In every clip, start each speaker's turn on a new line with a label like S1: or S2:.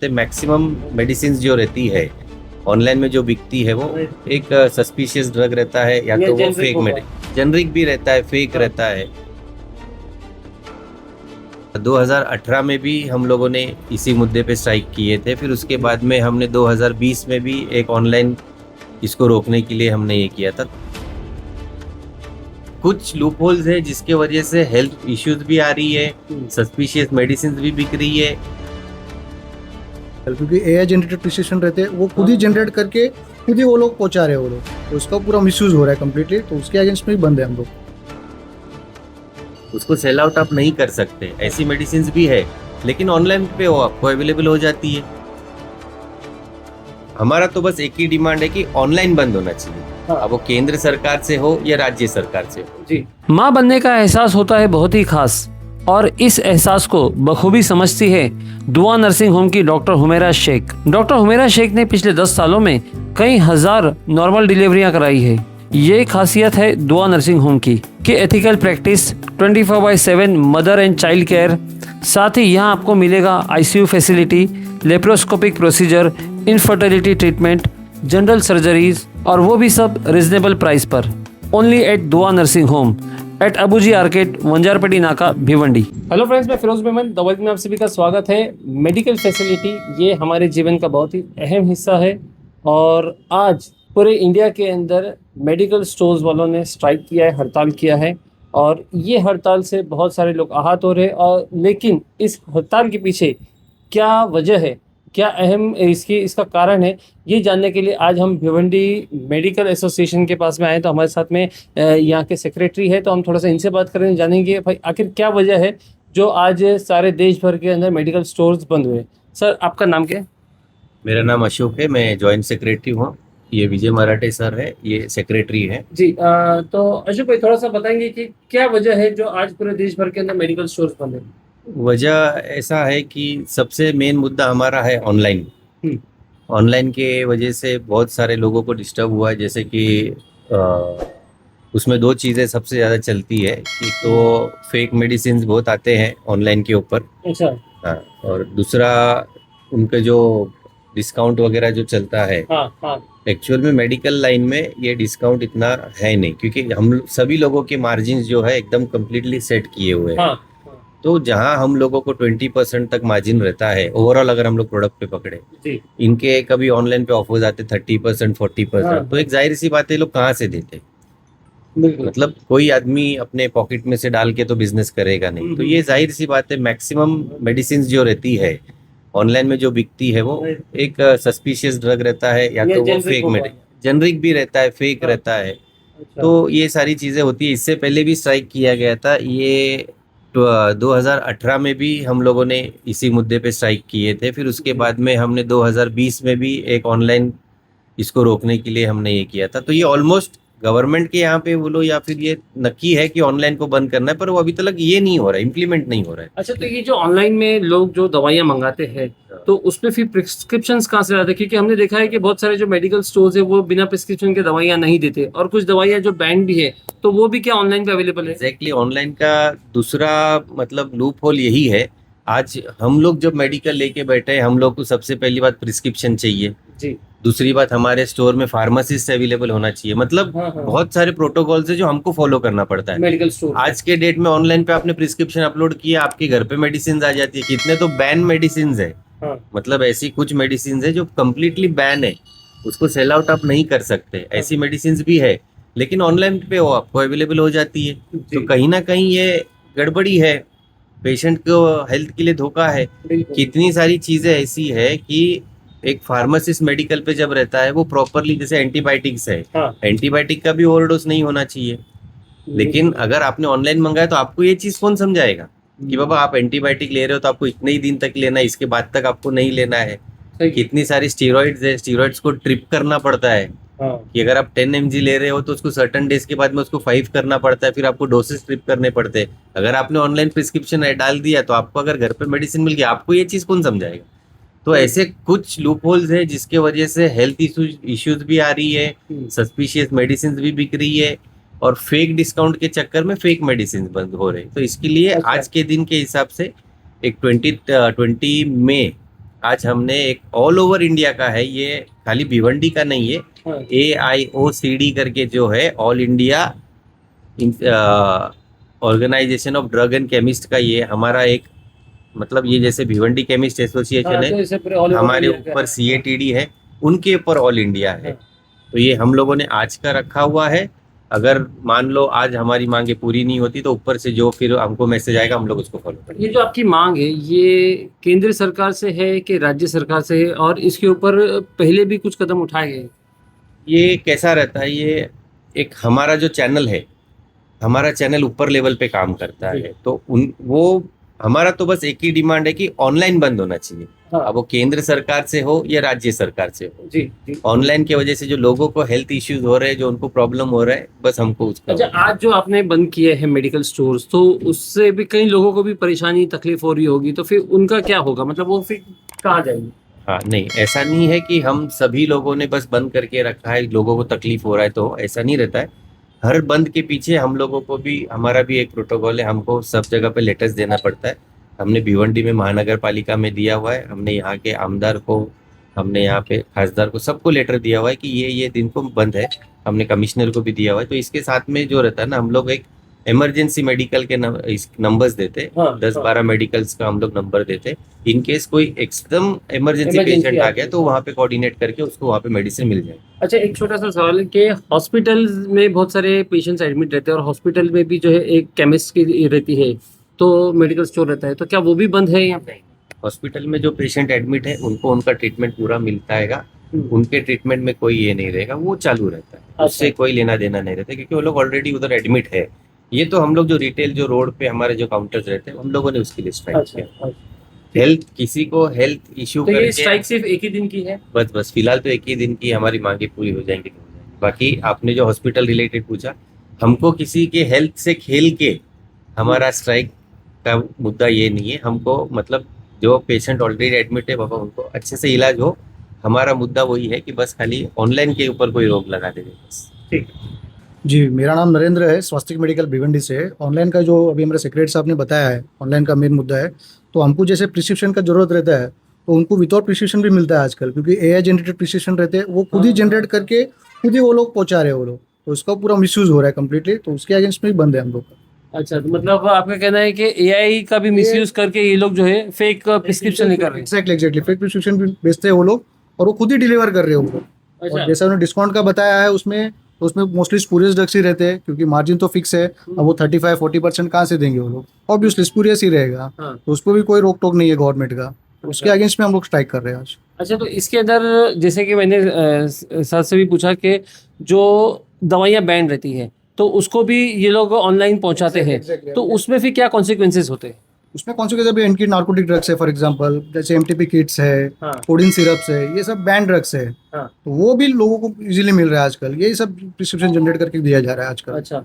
S1: Maximum medicine जो रहती है ऑनलाइन में जो बिकती है वो एक सस्पिशियस ड्रग रहता है या तो वो फेक जेनरिक भी रहता है, फेक रहता है। 2018 में भी हम लोगों ने इसी मुद्दे पे स्ट्राइक किए थे। फिर उसके बाद में हमने 2020 में भी एक ऑनलाइन इसको रोकने के लिए हमने ये किया था। कुछ लूप होल्स है जिसके वजह से हेल्थ इश्यूज भी आ रही है, सस्पिशियस मेडिसिन भी बिक रही है।
S2: क्योंकि एआई जनरेटेड प्रिस्क्रिप्शन रहते हैं, वो खुद ही जनरेट करके खुद ही वो लोग पहुंचा रहे हैं वो लोग, तो उसका पूरा मिसयूज हो रहा है कम्प्लीटली। तो उसके अगेंस्ट में ही बंद है हम लोग।
S1: उसको सेल आउट आप नहीं कर सकते, ऐसी मेडिसिन भी है, लेकिन ऑनलाइन पे वो आपको अवेलेबल हो जाती है। हमारा तो बस एक ही डिमांड है कि ऑनलाइन बंद होना चाहिए, अब वो केंद्र सरकार से हो या राज्य सरकार से हो।
S3: जी, माँ बनने का एहसास होता है बहुत ही खास, और इस एहसास को बखूबी समझती है दुआ नर्सिंग होम की डॉक्टर हुमेरा शेख। डॉक्टर हुमेरा शेख ने पिछले 10 सालों में कई हजार नॉर्मल डिलीवरियां कराई है। ये खासियत है दुआ नर्सिंग होम की कि ethical practice, 24/7 mother and child care, साथ ही यहाँ आपको मिलेगा ICU facility, laparoscopic procedure, infertility treatment, general surgeries, और वो भी सब रिजनेबल प्राइस पर। ओनली एट दुआ नर्सिंग होम एट अबूजी आर्केड, वंजारपेटी नाका, भिवंडी। हेलो फ्रेंड्स, मैं फिरोज मेमन दवाई में आप सभी का स्वागत है। मेडिकल फैसिलिटी ये हमारे जीवन का बहुत ही अहम हिस्सा है, और आज पूरे इंडिया के अंदर मेडिकल स्टोर्स वालों ने स्ट्राइक किया है, हड़ताल किया है, और ये हड़ताल से बहुत सारे लोग आहत हो रहे हैं। और लेकिन इस हड़ताल के पीछे क्या वजह है, क्या अहम इसका कारण है, ये जानने के लिए आज हम भिवंडी मेडिकल एसोसिएशन के पास में आए। तो हमारे साथ में यहाँ के सेक्रेटरी है, तो हम थोड़ा सा इनसे बात करें, जानेंगे भाई आखिर क्या वजह है जो आज सारे देश भर के अंदर मेडिकल स्टोर्स बंद हुए। सर, आपका नाम क्या है?
S1: मेरा नाम अशोक है, मैं जॉइंट सेक्रेटरी हूँ। ये विजय मराठे सर है, ये सेक्रेटरी है।
S3: जी, तो अशोक भाई थोड़ा सा बताएंगे कि क्या वजह है जो आज पूरे देश भर के अंदर मेडिकल स्टोर्स बंद है?
S1: वजह ऐसा है कि सबसे मेन मुद्दा हमारा है ऑनलाइन। ऑनलाइन के वजह से बहुत सारे लोगों को डिस्टर्ब हुआ है। जैसे कि उसमें दो चीज़ें सबसे ज़्यादा चलती है कि तो फेक मेडिसिन बहुत आते हैं ऑनलाइन के ऊपर।
S3: अच्छा।
S1: हाँ, और दूसरा उनके जो डिस्काउंट वगैरह जो चलता है,
S3: हाँ।
S1: एक्चुअल में मेडिकल लाइन में ये डिस्काउंट इतना है नहीं, क्योंकि हम सभी लोगों के मार्जिन जो है एकदम कम्प्लीटली सेट किए हुए हैं।
S3: हाँ।
S1: तो जहां हम लोगों को 20% तक मार्जिन रहता है ओवरऑल, अगर हम लोग प्रोडक्ट पे पकड़े,
S3: जी।
S1: इनके कभी ऑनलाइन पे ऑफर्स आते 30%, 40%। तो एक जाहिर सी बात है, लोग कहाँ से देते? मतलब कोई आदमी अपने पॉकेट में से डाल के तो बिजनेस करेगा नहीं। तो ये जाहिर सी बात है, मैक्सिमम मेडिसिन जो रहती है ऑनलाइन में जो बिकती है वो एक सस्पिशियस ड्रग रहता है या तो वो फेक जेनरिक भी रहता है, फेक रहता है। तो ये सारी चीजें होती है। इससे पहले भी स्ट्राइक किया गया था। ये 2018 में भी हम लोगों ने इसी मुद्दे पे स्ट्राइक किए थे। फिर उसके बाद में हमने 2020 में भी एक ऑनलाइन इसको रोकने के लिए हमने ये किया था। तो ये ऑलमोस्ट गवर्नमेंट के यहाँ पे बोलो या फिर ये नक्की है कि ऑनलाइन को बंद करना है, पर वो अभी तक ये नहीं हो रहा है, इम्प्लीमेंट नहीं हो रहा है।
S3: अच्छा, तो ये जो ऑनलाइन में लोग जो दवाइयाँ मंगाते हैं, तो उसमें फिर प्रिस्क्रिप्शन कहाँ से लाते हैं? क्योंकि हमने देखा है कि बहुत सारे जो मेडिकल स्टोर्स है वो बिना प्रिस्क्रिप्शन के दवाइयाँ नहीं देते, और कुछ दवाइयाँ जो बैंड भी है तो वो भी क्या ऑनलाइन पे अवेलेबल है?
S1: एग्जैक्टली, ऑनलाइन का दूसरा मतलब लूप होल यही है। आज हम लोग जब मेडिकल लेके बैठे, हम लोग को सबसे पहली बात प्रिस्क्रिप्शन चाहिए
S3: जी।
S1: दूसरी बात, हमारे स्टोर में फार्मासिस्ट अवेलेबल होना चाहिए। मतलब बहुत सारे प्रोटोकॉल्स है जो हमको फॉलो करना पड़ता है
S3: मेडिकल स्टोर।
S1: आज के डेट में ऑनलाइन पे आपने प्रिस्क्रिप्शन अपलोड किया, आपके घर पे मेडिसिन आ जाती है। कितने तो बैन मेडिसिन है। मतलब ऐसी कुछ मेडिसिन है जो कम्प्लीटली बैन है, उसको सेल आउट आप नहीं कर सकते। ऐसी मेडिसिन भी है, लेकिन ऑनलाइन पे वो आपको अवेलेबल हो जाती है। तो कहीं ना कहीं ये गड़बड़ी है, पेशेंट को हेल्थ के लिए धोखा है। कितनी सारी चीजें ऐसी है कि एक फार्मासिस्ट मेडिकल पे जब रहता है वो प्रॉपरली, जैसे एंटीबायोटिक्स है, एंटीबायोटिक का भी ओवरडोज नहीं होना चाहिए। लेकिन अगर आपने ऑनलाइन मंगाया तो आपको ये चीज कौन समझाएगा कि बाबा आप एंटीबायोटिक ले रहे हो तो आपको इतने ही दिन तक लेना है, इसके बाद तक आपको नहीं लेना है। कितनी सारी स्टीरॉइड्स है, स्टीरॉइड्स को ट्रिप करना पड़ता है कि अगर आप 10 mg ले रहे हो तो उसको सर्टन डेज के बाद में उसको 5 करना पड़ता है, फिर आपको डोसेस ट्रिप करने पड़ते हैं। अगर आपने ऑनलाइन प्रिस्क्रिप्शन डाल दिया तो आपको अगर घर पे मेडिसिन मिल गया, आपको ये चीज कौन समझाएगा? तो ऐसे कुछ लूप होल्स है जिसके वजह से हेल्थ इश्यूज भी आ रही है, सस्पिशियस मेडिसिन भी बिक रही है, और फेक डिस्काउंट के चक्कर में फेक मेडिसिन बंद हो रहे हैं। तो इसके लिए आज के दिन के हिसाब से एक 20 मई आज हमने एक ऑल ओवर इंडिया का है, ये खाली भिवंडी का नहीं है,
S3: हाँ।
S1: AIOCD करके जो है all India organisation of drug and chemist का ये हमारा एक मतलब ये जैसे भिवंडी केमिस्ट एसोसिएशन
S3: हाँ,
S1: है,
S3: तो इससे पूरे all over
S1: हमारे
S3: India का
S1: ऊपर
S3: है।
S1: CATD है, उनके ऊपर ऑल इंडिया है।
S3: हाँ।
S1: तो ये हम लोगों ने आज का रखा हुआ है। अगर मान लो आज हमारी मांगे पूरी नहीं होती तो ऊपर से जो फिर हमको मैसेज आएगा हम लोग उसको फॉलो करेंगे।
S3: ये जो आपकी मांग है ये केंद्र सरकार से है कि राज्य सरकार से है, और इसके ऊपर पहले भी कुछ कदम उठाए गए?
S1: ये कैसा रहता है, ये एक हमारा जो चैनल है, हमारा चैनल ऊपर लेवल पे काम करता
S3: जी।
S1: है, तो वो हमारा तो बस एक ही डिमांड है कि ऑनलाइन बंद होना चाहिए।
S3: हाँ।
S1: अब वो केंद्र सरकार से हो या राज्य सरकार से हो,
S3: जी जी।
S1: ऑनलाइन की वजह से जो लोगों को हेल्थ इश्यूज हो रहे हैं, जो उनको प्रॉब्लम हो रहा है, बस हमको उसका
S3: अच्छा, आज जो आपने बंद किए हैं मेडिकल स्टोर्स, तो उससे भी कई लोगों को भी परेशानी तकलीफ हो रही होगी, तो फिर उनका क्या होगा? मतलब वो फिर कहाँ जाएंगे?
S1: हाँ नहीं, ऐसा नहीं है कि हम सभी लोगों ने बस बंद करके रखा है, लोगों को तकलीफ हो रहा है, तो ऐसा नहीं रहता है। हर बंद के पीछे हम लोगों को भी, हमारा भी एक प्रोटोकॉल है, हमको सब जगह पे लेटर्स देना पड़ता है। हमने भिवंडी में महानगर पालिका में दिया हुआ है, हमने यहाँ के आमदार को, हमने यहाँ पे खासदार को, सबको लेटर दिया हुआ है कि ये दिन को बंद है। हमने कमिश्नर को भी दिया हुआ है। तो इसके साथ में जो रहता है ना, हम लोग एक इमरजेंसी मेडिकल के नंबर्स देते,
S3: हाँ,
S1: 10-12 मेडिकल्स का हम लोग नंबर देते। इन केस कोई एकदम इमरजेंसी
S3: Emergency
S1: पेशेंट आ
S3: आ
S1: गया
S3: गया।
S1: तो वहाँ पे कोऑर्डिनेट करके उसको वहाँ पे मेडिसिन मिल जाए।
S3: अच्छा, एक छोटा सा सवाल है कि हॉस्पिटल में बहुत सारे पेशेंट्स एडमिट रहते हैं, और हॉस्पिटल में भी जो है एक केमिस्ट की रहती है, तो मेडिकल स्टोर रहता है, तो क्या वो भी बंद है यहाँ पे?
S1: हॉस्पिटल में जो पेशेंट एडमिट है उनको उनका ट्रीटमेंट पूरा मिलता है, उनके ट्रीटमेंट में कोई ये नहीं रहेगा, वो चालू रहता है, उससे कोई लेना देना नहीं रहता, क्योंकि वो लोग ऑलरेडी उधर एडमिट है। ये तो हम लोग जो रिटेल जो रोड पे हमारे जो काउंटर्स रहते हैं, हम लोगों ने उसकी लिस्ट स्ट्राइक किया। हेल्थ, किसी को हेल्थ इश्यू
S3: तो ये
S1: करके
S3: स्ट्राइक सिर्फ एक ही दिन की है?
S1: बस फिलहाल तो एक ही दिन की हमारी मांगे पूरी हो जाएंगी तो हो जाएंगी। बाकी आपने जो हॉस्पिटल रिलेटेड पूछा, हमको किसी के हेल्थ से खेल के हमारा स्ट्राइक का मुद्दा ये नहीं है। हमको मतलब जो पेशेंट ऑलरेडी एडमिट है बाबा, उनको अच्छे से इलाज हो, हमारा मुद्दा वही है कि बस खाली ऑनलाइन के ऊपर कोई रोक लगा दे बस।
S3: ठीक।
S2: जी, मेरा नाम नरेंद्र है, स्वास्थ्य मेडिकल भिवंडी से है। ऑनलाइन का जो अभी हमारे सेक्रेटरी साहब ने बताया है, ऑनलाइन का मेन मुद्दा है। तो हमको जैसे प्रिस्क्रिप्शन का जरूरत रहता है, तो उनको विदाउट प्रिस्क्रिप्शन भी मिलता है आजकल, क्योंकि AI जनरेटेड प्रिस्क्रिप्शन रहते हैं, वो खुद ही जनरेट करके खुद ही वो लोग पहुंचा रहे हैं वो लोग, तो उसका पूरा मिसयूज हो रहा है कम्प्लीटली। तो उसके अगेंस्ट में भी बंद है हम लोग का।
S3: अच्छा, तो मतलब आपका कहना है कि AI का भी मिसयूज करके ये लोग जो है फेक प्रिस्क्रिप्शन निकाल रहे हैं?
S2: एग्जैक्टली फेक प्रिस्क्रिप्शन भी बेचते हैं वो लोग, और वो खुद ही डिलीवर कर रहे हैं उनको।
S3: अच्छा।
S2: और जैसा उन्होंने डिस्काउंट का बताया है उसमें मोस्टली स्पूरियस ड्रग्स ही रहते हैं, क्योंकि मार्जिन तो फिक्स है। अब वो 35-40% कहाँ से देंगे वो लोग? ऑब्वियसली स्पूरियस ही रहेगा।
S3: हाँ।
S2: तो उस पर भी कोई रोक टोक नहीं है गवर्नमेंट का। उसके अगेंस्ट में हम लोग स्ट्राइक कर रहे हैं आज।
S3: अच्छा, तो इसके अंदर जैसे कि मैंने सर से भी पूछा कि जो दवाइयाँ बैन रहती है तो उसको भी ये लोग ऑनलाइन पहुंचाते हैं, तो उसमें फिर क्या कॉन्सिक्वेंसेस होते हैं?
S2: उसमें कौन से अभी एंटी नार्कोटिक ड्रग्स है, फॉर एग्जांपल जैसे MTP किट्स है,
S3: हाँ।
S2: कोडिन सिरप्स है, ये सब बैन ड्रग्स है।
S3: हाँ।
S2: तो वो भी लोगों को इजीली मिल रहा है आजकल। यही सब प्रिस्क्रिप्शन जनरेट करके दिया जा रहा है आजकल।
S3: अच्छा,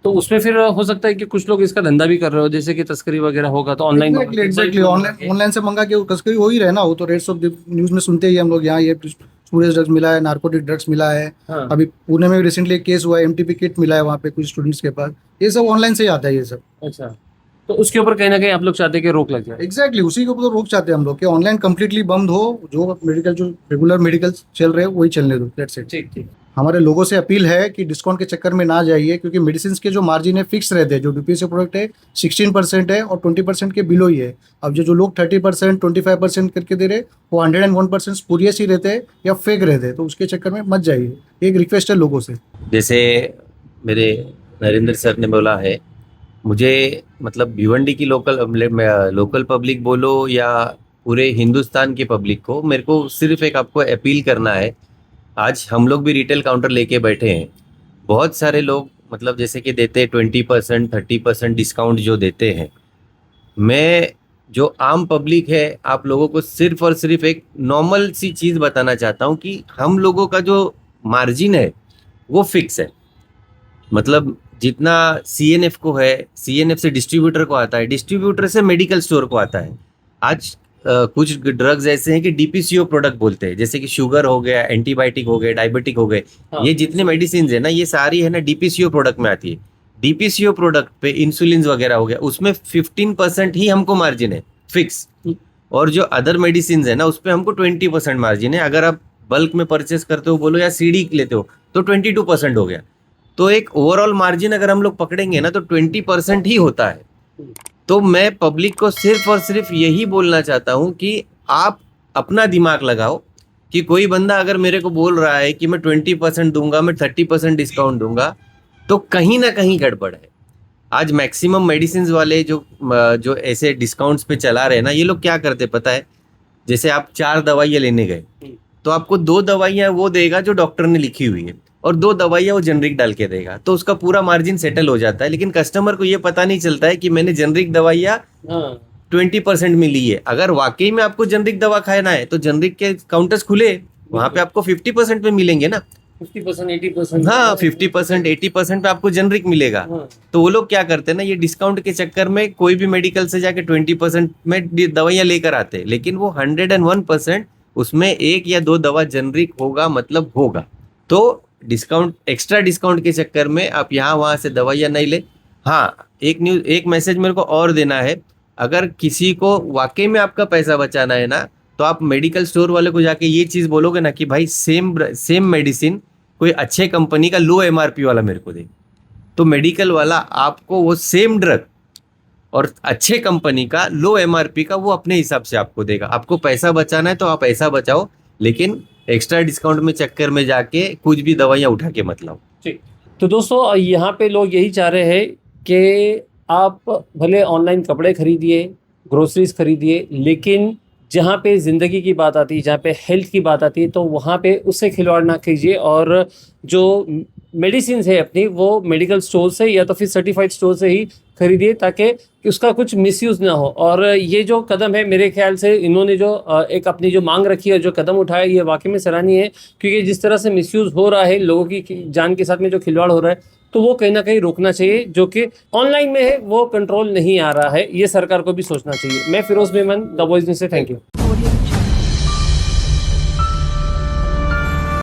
S3: तो उसमें फिर हो सकता है कि कुछ लोग इसका धंधा भी कर रहे हो, जैसे कि तस्करी वगैरह होगा तो ऑनलाइन
S2: एग्जैक्टली ऑनलाइन से मंगा के तस्करी हो ही रहे ना। वो तो रेट्स ऑफ न्यूज में सुनते ही हम लोग, यहाँ ये स्टूडेंट्स ड्रग्स मिला है, नार्कोटिक ड्रग्स मिला है।
S3: हाँ।
S2: अभी पुणे में रिसेंटली एक केस हुआ है, MTP किट मिला है वहाँ पे कुछ स्टूडेंट्स के पास। ये सब ऑनलाइन से ही आता है ये सब।
S3: अच्छा, तो उसके ऊपर कहीं ना कहीं आप लोग चाहते हैं कि रोक लग जाए?
S2: एग्जैक्टली उसी के ऊपर तो रोक चाहते हैं हम लोग कि ऑनलाइन कंप्लीटली बंद हो, जो रेगुलर मेडिकल चल रहे हैं वही चलने दो। That's it.
S3: ठीक ठीक।
S2: हमारे लोगों से अपील है कि डिस्काउंट के चक्कर में ना जाइए, क्योंकि मेडिसिन के जो मार्जिन है फिक्स रहते हैं। जो DPCO प्रोडक्ट है 16% है और 20% के बिलो ही है। अब जो लोग 30%, 25% करके दे रहे, वो 101% स्पूरियस ही रहते हैं या फेक रहते हैं। तो उसके चक्कर में मत जाइए, एक रिक्वेस्ट है लोगों से।
S1: जैसे मेरे नरेंद्र सर ने बोला है, मुझे मतलब भिवंडी की लोकल पब्लिक बोलो या पूरे हिंदुस्तान की पब्लिक को, मेरे को सिर्फ एक आपको अपील करना है। आज हम लोग भी रिटेल काउंटर लेके बैठे हैं, बहुत सारे लोग मतलब जैसे कि देते हैं 20%, 30% डिस्काउंट जो देते हैं। मैं जो आम पब्लिक है, आप लोगों को सिर्फ और सिर्फ एक नॉर्मल सी चीज़ बताना चाहता हूँ कि हम लोगों का जो मार्जिन है वो फिक्स है। मतलब जितना CNF को है, CNF से डिस्ट्रीब्यूटर को आता है, डिस्ट्रीब्यूटर से मेडिकल स्टोर को आता है। आज कुछ ड्रग्स ऐसे हैं कि DPCO प्रोडक्ट बोलते हैं, जैसे कि शुगर हो गया, एंटीबायोटिक हो गए, डायबिटिक हो गए।
S3: हाँ।
S1: ये जितने मेडिसिन है ना, ये सारी है ना DPCO प्रोडक्ट में आती है। DPCO प्रोडक्ट पे इंसुलिन वगैरह हो गया, उसमें 15% ही हमको मार्जिन है फिक्स। और जो अदर मेडिसिन है ना उस पर हमको 20% मार्जिन है। अगर आप बल्क में परचेस करते हो बोलो या सीडी लेते हो तो 22% हो गया। तो एक ओवरऑल मार्जिन अगर हम लोग पकड़ेंगे ना तो 20% ही होता है। तो मैं पब्लिक को सिर्फ और सिर्फ यही बोलना चाहता हूँ कि आप अपना दिमाग लगाओ कि कोई बंदा अगर मेरे को बोल रहा है कि मैं 20% दूंगा, मैं 30% डिस्काउंट दूंगा, तो कहीं ना कहीं गड़बड़ है। आज मैक्सिमम मेडिसिन वाले जो ऐसे डिस्काउंट्स पे चला रहे हैं ना, ये लोग क्या करते पता है, जैसे आप 4 दवाइयाँ लेने गए तो आपको 2 दवाइयाँ वो देगा जो डॉक्टर ने लिखी हुई है और 2 दवाइयाँ वो जेनरिक डाल के देगा, तो उसका पूरा मार्जिन सेटल हो जाता है। लेकिन कस्टमर को ये पता नहीं चलता है कि मैंने जेनरिक दवाइयाँ 20% में ली है। अगर वाकई में आपको जेनरिक दवा खाना है तो जेनरिक के काउंटर्स खुले, वहां पे आपको 50% में मिलेंगे ना,
S3: 50% 80%।
S1: हाँ 50% 80% पे आपको जेनरिक मिलेगा। तो वो लोग क्या करते हैं ना, ये डिस्काउंट के चक्कर में कोई भी मेडिकल से जाके 20% में दवाइयाँ लेकर आते हैं, लेकिन वो 101% उसमें 1 या 2 दवा जेनरिक होगा, मतलब होगा। तो डिस्काउंट, एक्स्ट्रा डिस्काउंट के चक्कर में आप यहाँ वहां से दवाइयाँ नहीं ले। हाँ, एक मैसेज मेरे को और देना है, अगर किसी को वाकई में आपका पैसा बचाना है ना, तो आप मेडिकल स्टोर वाले को जाके ये चीज़ बोलोगे ना कि भाई सेम मेडिसिन कोई अच्छे कंपनी का लो एमआरपी वाला मेरे को दे, तो मेडिकल वाला आपको वो सेम ड्रग और अच्छे कंपनी का लो एमआरपी का वो अपने हिसाब से आपको देगा। आपको पैसा बचाना है तो आप ऐसा बचाओ, लेकिन एक्स्ट्रा डिस्काउंट में चक्कर में जाके कुछ भी दवाइयाँ उठा के मत लाओ।
S3: ठीक। तो दोस्तों यहाँ पे लोग यही चाह रहे हैं कि आप भले ऑनलाइन कपड़े खरीदिए, ग्रोसरीज खरीदिए, लेकिन जहाँ पे ज़िंदगी की बात आती है, जहाँ पे हेल्थ की बात आती है, तो वहाँ पे उससे खिलवाड़ ना कीजिए। और जो मेडिसिन है अपनी, वो मेडिकल स्टोर से या तो फिर सर्टिफाइड स्टोर से ही खरीदिए, ताकि उसका कुछ मिसयूज़ ना हो। और ये जो कदम है, मेरे ख्याल से इन्होंने जो एक अपनी जो मांग रखी है, जो कदम उठाया, ये वाकई में सराहनीय है। क्योंकि जिस तरह से मिसयूज़ हो रहा है, लोगों की जान के साथ में जो खिलवाड़ हो रहा है, तो वो कहीं ना कहीं रोकना चाहिए। जो कि ऑनलाइन में है वो कंट्रोल नहीं आ रहा है, ये सरकार को भी सोचना चाहिए। मैं Firoz Memon, the Voice News से, थैंक यू।